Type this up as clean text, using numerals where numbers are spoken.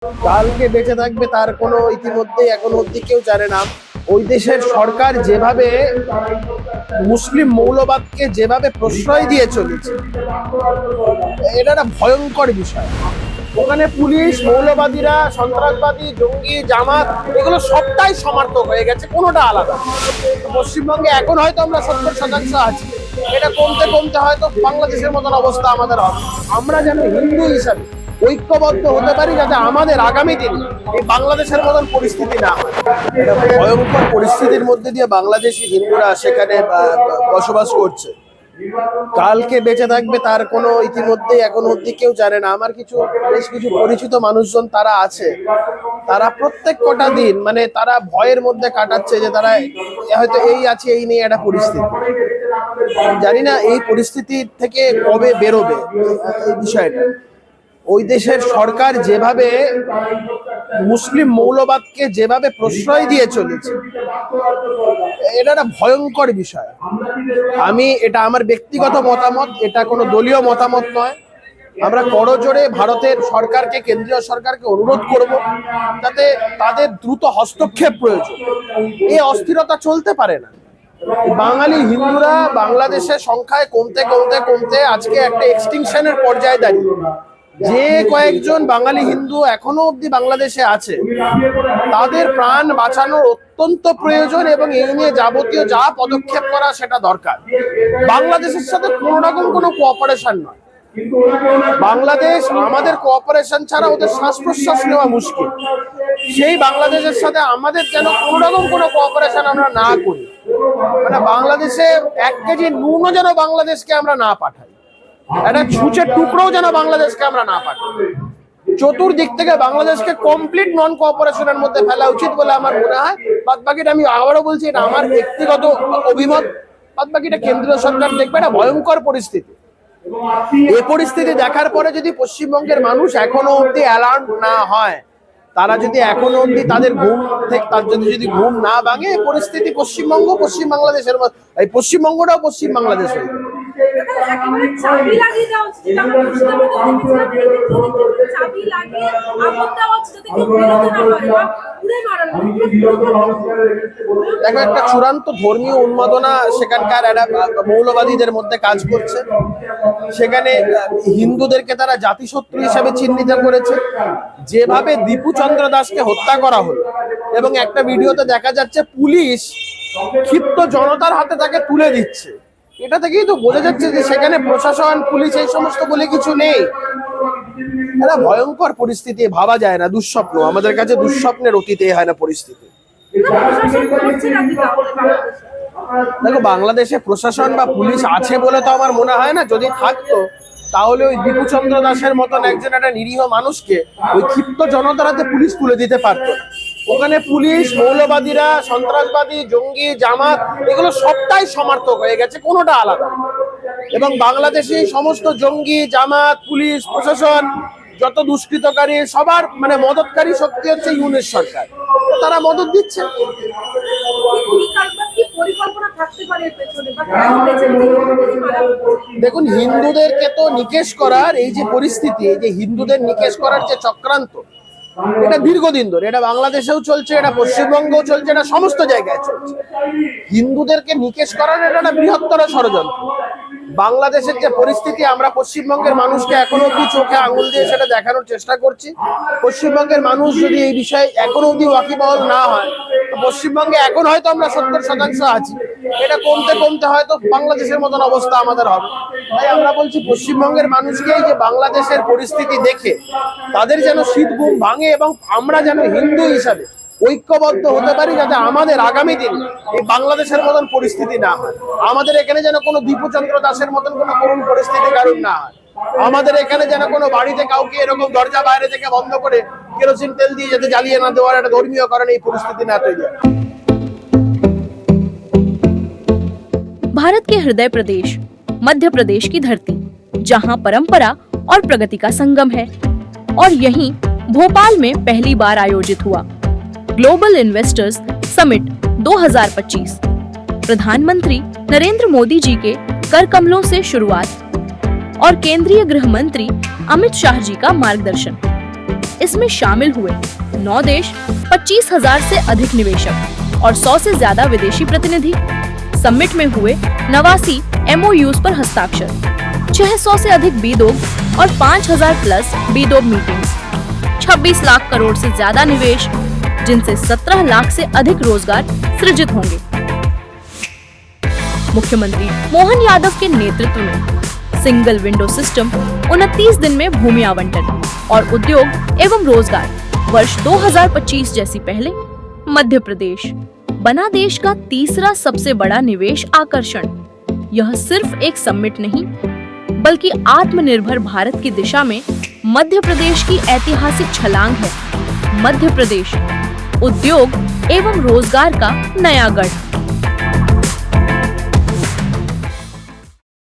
কালকে বেঁচে থাকবে তার কোনো ইতিমধ্যে এখন অবধি কেউ জানে না। ওই দেশের সরকার যেভাবে মুসলিম মৌলবাদকে যেভাবে প্রশ্রয় দিয়ে চলেছে, এটা একটা ভয়ঙ্কর বিষয়। ওখানে পুলিশ, মৌলবাদীরা, সন্ত্রাসবাদী, জঙ্গি, জামাত, এগুলো সবটাই সমার্থক হয়ে গেছে, কোনোটা আলাদা। পশ্চিমবঙ্গে এখন হয়তো আমরা 70% আছি, এটা কমতে কমতে হয়তো বাংলাদেশের মতন অবস্থা আমাদের হবে। আমরা যেন হিন্দু হিসাবে ঐক্যবদ্ধ হতে পারি, যাতে আমাদের আগামী দিনে এই বাংলাদেশের মতন পরিস্থিতি না হয়। এটা ভয়ঙ্কর পরিস্থিতির মধ্যে দিয়ে বাংলাদেশি হিন্দুরা সেখানে বসবাস করছে। কালকে বেঁচে থাকবে তার কোনো ইতিমধ্যে এখন অবধি কেউ জানে না। আমার বেশ কিছু পরিচিত মানুষজন তারা আছে, তারা প্রত্যেক কটা দিন মানে তারা ভয়ের মধ্যে কাটাচ্ছে যে তারা হয়তো এই আছে এই নেই একটা পরিস্থিতি। জানি না এই পরিস্থিতি থেকে কবে বেরোবে এই বিষয়টা। ওই দেশের সরকার যেভাবে মুসলিম মৌলবাদকে যেভাবে প্রশ্রয় দিয়ে চলেছে, এটা একটা ভয়ঙ্কর বিষয়। এটা আমার ব্যক্তিগত মতামত, এটা কোনো দলীয় মতামত নয়। আমরা করজোড়ে ভারতের সরকারকে, কেন্দ্রীয় সরকারকে অনুরোধ করব যাতে তাদের দ্রুত হস্তক্ষেপ প্রয়োজন। এই অস্থিরতা চলতে পারে না। বাঙালি হিন্দুরা বাংলাদেশের সংখ্যায় কমতে কমতে কমতে আজকে একটা এক্সটিংশনের পর্যায়ে দাঁড়িয়ে। যে কয়েকজন বাঙালি হিন্দু এখনো অবধি বাংলাদেশে আছে, তাদের প্রাণ বাঁচানোর অত্যন্ত প্রয়োজন এবং এই নিয়ে যাবতীয় যা পদক্ষেপ করা সেটা দরকার। বাংলাদেশের সাথে কোনো রকম কোনো কোঅপারেশন নয়। বাংলাদেশ আমাদের কোঅপারেশন ছাড়া ওদের শ্বাস প্রশ্বাস নেওয়া মুশকিল। সেই বাংলাদেশের সাথে আমাদের যেন কোনো রকম কোনো কোঅপারেশন আমরা না করি। মানে বাংলাদেশে 1 কেজি নুনও যেন বাংলাদেশকে আমরা না পাঠাই, একটা ছুঁচের টুকরোও যেন বাংলাদেশকে আমরা না পাঠাই। চতুর্দিক থেকে বাংলাদেশকে কমপ্লিট নন কোঅপারেশনের মধ্যে ফেলা উচিত বলে আমার মনে হয়। বাদ বাকিটা আমি আবারও বলছি, এটা আমার ব্যক্তিগত অভিমত। বাদ বাকিটা কেন্দ্রীয় সরকার দেখবে। এটা ভয়ঙ্কর পরিস্থিতি। এই পরিস্থিতি দেখার পরে যদি পশ্চিমবঙ্গের মানুষ এখনো অবধি অ্যালার্ট না হয়, তারা যদি এখনো অবধি তাদের যদি ঘুম না ভাঙে, এই পরিস্থিতি পশ্চিম বাংলাদেশের এই পশ্চিমবঙ্গটাও পশ্চিম বাংলাদেশ হয়ে যাবে। দেখো, একটা চূড়ান্ত ধর্মীয় উন্মাদনা সেখানকার মৌলবাদীদের মধ্যে কাজ করছে। সেখানে হিন্দুদেরকে তারা জাতিশত্রু হিসাবে চিহ্নিত করেছে। যেভাবে দীপু চন্দ্র দাসকে হত্যা করা হলো এবং একটা ভিডিওতে দেখা যাচ্ছে পুলিশ ক্ষিপ্ত জনতার হাতে তাকে তুলে দিচ্ছে, এটা থেকেই তো বোঝা যাচ্ছে যে সেখানে প্রশাসন, পুলিশ এই সমস্ত বলে কিছু নেই। এটা ভয়ঙ্কর পরিস্থিতি, ভাবা যায় না, দুঃস্বপ্ন। আমাদের কাছে দুঃস্বপ্নের অতীতে হয় না পরিস্থিতি। দেখো, বাংলাদেশে প্রশাসন বা পুলিশ আছে বলে তো আমার মনে হয় না। যদি থাকতো তাহলে ওই দীপু চন্দ্র দাসের মতন একজন একটা নিরীহ মানুষকে ওই ক্ষিপ্ত জনতার হাতে পুলিশ তুলে দিতে পারতো। ওখানে পুলিশ, মৌলবাদীরা, সন্ত্রাসবাদী, জঙ্গি, জামাত, এগুলো সবটাই সমার্থক হয়ে গেছে, কোনোটা আলাদা। এবং বাংলাদেশে সমস্ত জঙ্গি, জামাত, পুলিশ, প্রশাসন, যত দুষ্কৃতকারী, সবার মানে মদতকারী শক্তি হচ্ছে ইউনিট সরকার। তারা মদত দিচ্ছে। দেখুন, হিন্দুদেরকে তো নিকেশ করার এই যে পরিস্থিতি, এই যে হিন্দুদের নিকেশ করার যে চক্রান্ত, এটা দীর্ঘদিন ধরে, এটা বাংলাদেশেও চলছে, এটা পশ্চিমবঙ্গেও চলছে, এটা সমস্ত জায়গায় চলছে। হিন্দুদেরকে নিকেশ করার এটা একটা বৃহত্তর ষড়যন্ত্র। বাংলাদেশের যে পরিস্থিতি, আমরা পশ্চিমবঙ্গের মানুষকে এখনো অব্দি চোখে আঙুল দিয়ে সেটা দেখানোর চেষ্টা করছি। পশ্চিমবঙ্গের মানুষ যদি এই বিষয়ে এখনো অব্দি ওয়াকিবহাল না হয়, তো পশ্চিমবঙ্গে এখন হয়তো আমরা 70% আছি, এটা কমতে কমতে হয়তো বাংলাদেশের মতন অবস্থা আমাদের হবে। তাই আমরা বলছি পশ্চিমবঙ্গের মানুষকে যে বাংলাদেশের পরিস্থিতি দেখে তাদের যেন শীত ঘুম ভাঙে এবং আমরা যেন হিন্দু হিসাবে ঐক্যবদ্ধ হতে পারি, যাতে আমাদের আগামী দিন এই বাংলাদেশের মতন পরিস্থিতি না হয়। আমাদের এখানে যেন কোনো দীপু চন্দ্র দাসের মতন কোনো করুণ পরিস্থিতি কারণ না হয়। আমাদের এখানে যেন কোনো বাড়িতে কাউকে এরকম দরজা বাইরে থেকে বন্ধ করে কেরোসিন তেল দিয়ে যাতে জ্বালিয়ে না দেওয়ার একটা ধর্মীয় কারণে এই পরিস্থিতি না তৈরি হয়। भारत के हृदय प्रदेश मध्य प्रदेश की धरती, जहां परंपरा और प्रगति का संगम है, और यहीं भोपाल में पहली बार आयोजित हुआ ग्लोबल इन्वेस्टर्स समिट 2025। प्रधानमंत्री नरेंद्र मोदी जी के कर कमलों से शुरुआत और केंद्रीय गृह मंत्री अमित शाह जी का मार्गदर्शन। इसमें शामिल हुए 9 देश, 25,000 से अधिक निवेशक और 100 से ज्यादा विदेशी प्रतिनिधि। समिट में हुए 89 MOUs पर हस्ताक्षर, 600 से अधिक B2 और 5,000 plus B2 meetings, 26 lakh crore से ज्यादा निवेश, जिनसे 17 लाख से अधिक रोजगार सृजित होंगे। मुख्यमंत्री मोहन यादव के नेतृत्व में सिंगल विंडो सिस्टम 29 दिन में भूमि आवंटन और उद्योग एवं रोजगार वर्ष 2025 जैसी पहले मध्य प्रदेश बना देश का तीसरा सबसे बड़ा निवेश आकर्षण। यह सिर्फ एक समिट नहीं, बल्कि आत्मनिर्भर भारत की दिशा में मध्य प्रदेश की ऐतिहासिक छलांग है। मध्य प्रदेश उद्योग एवं रोजगार का नया गढ़।